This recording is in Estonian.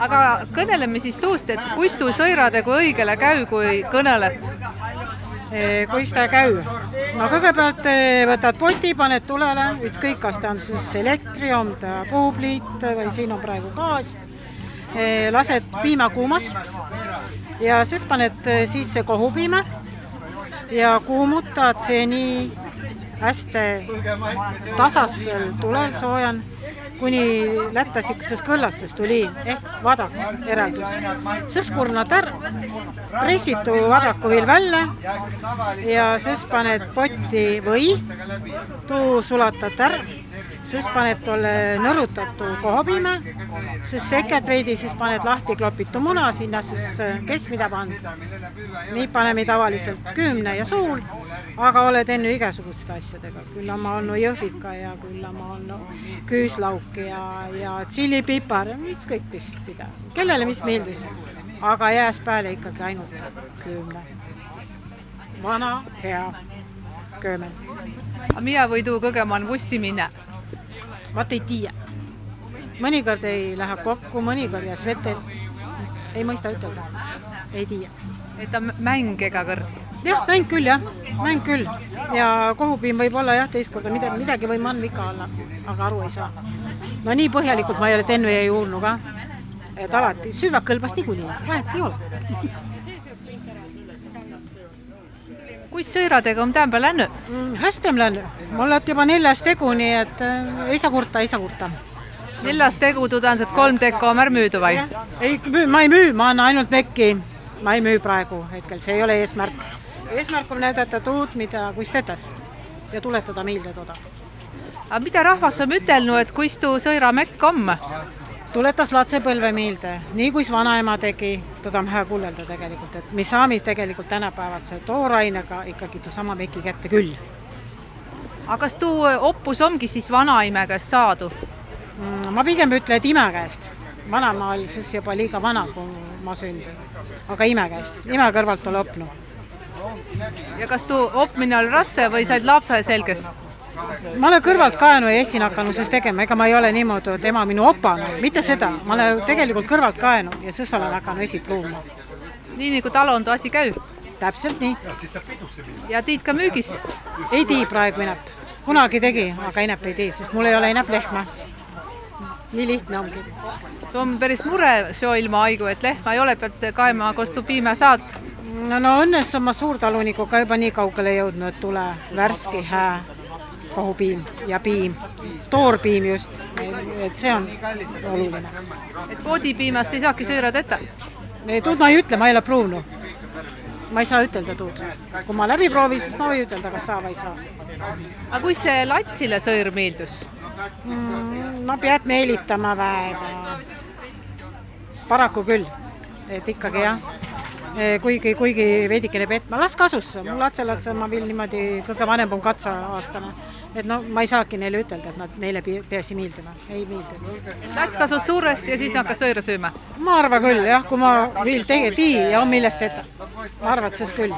Aga kõneleme siis tuust, et kuis tuu sõirade kui õigele käy, kui kõnelet? Kuis ta käy? No kõigepealt võtad poti, paned tulele, ükskõik kas ta on siis elektri, on ta puupliit või siin on praegu gaas. Lased piima kuumas ja siis paned sisse kohupiima ja kuumutad seni hästi tasasel tulel soojan, kuni lättasikses kõllatses tuli ehk vadak eraldus. Siis kurnad pressitu vadaku veel välja ja siis paned potti või, tuu sulatad siis paned tolle nõrutatu kohopiime, siis seked veidi, siis paned lahti klopitu muna sinna, siis kes mida pand. Nii paneme tavaliselt küümne ja suul, aga oled enne igasuguste asjadega. Küll on ma olnud jõhvika ja küll on ma olnud küüslauk ja tšillipipar, ükskõik mis pida. Kellele mis meeldis, aga jääs pääle ikkagi ainult küümne. Vana, hea, köömen. A mida või tuu kõgeman vussi minna? Vaat ei tiia. Mõnikord ei lähe kokku, mõnikord jääs vetel. Ei mõista ütelda. Ei tiia. Et on mäng ega kõrd? Jah, mäng küll, jah. Mäng küll. Ja kohupiim võib olla jah teist korda. Midagi või man vika olla, aga aru ei saa. No nii põhjalikult ma ei ole tennu ei uurnu ka. Et alati süvak kõlbas niikuinii. Vahet ei ole. Kuis sõiradega on tämänpä länny? Hästi on länny. Mul olet juba 4 tegu, nii et ei saa kurta. 4 tegu tudansat 3 teko on müüdu vai? Ei, ma ei müü, ma annan ainult mekki. Ma ei müü praegu hetkel, see ei ole eesmärk. Eesmärk on näidata tuud, mida kuis tetas ja tuletada meelde toda. Aga mida rahvas on ütelnud, et kuis tuu sõira mekk on? Tuletas latsepõlve meelde, nii kuis vanaema tegi, toda on hea kullelda tegelikult, et me saame tegelikult tänapäevad see toorainega ikkagi tuu sama meki kätte küll. Aga kas tuu oppus ongi siis vanaime käest saadu? Ma pigem ütlen, et ime käest. Vanaema oli siis juba liiga vana, kui ma sündin. Aga ime käest. Ime kõrvalt ole opnu. Ja kas tuu opmine oli rasse või said lapsa selges? Ma olen kõrvalt kaenu ja essin hakanud siis tegema, ega ma ei ole niimoodi, et ema minu opana, mitte seda, ma olen tegelikult kõrvalt kaenu ja siis olen hakanud esi pruuma. Nii nagu talon tuu asi käy? Täpselt nii. Ja tiid ka müügis? Ei tii praegu inep. Kunagi tegi, aga inep ei tii, sest mul ei ole inep lehma. Nii lihtne ongi. Tuu on päris mure seo ilma aigu, et lehma ei ole, pealt kaema, kus tuu piime saad? No õnnes on ma suurtalunikuga juba nii kaugele jõudnud, et tule värski hää kohupiim ja piim, toorpiim just, et see on oluline. Et poodipiimast ei saaki sõirad ette? Tuud ma ei ütle, ma ei ole pruuvnu. Ma ei saa ütelda tuud. Kui ma läbi proovi, siis ma või ütelda, kas saa või ei saa. Aga kui see latsile sõir meeldus? No pead meelitama väega. Paraku küll, et ikkagi jah. Kuigi veidikene petma, las kasussa. Mul latse ma veel niimoodi kõige vanem on katsa-aastane. Et no ma ei saaki neile ütelda, et nad neile peasi meeldima. Ei meeldu. Lats kasus suures ja siis hakkas sõira sööma? Ma arva küll, jah, kui ma veel tii ja on millest ette. Ma arva, et siis küll.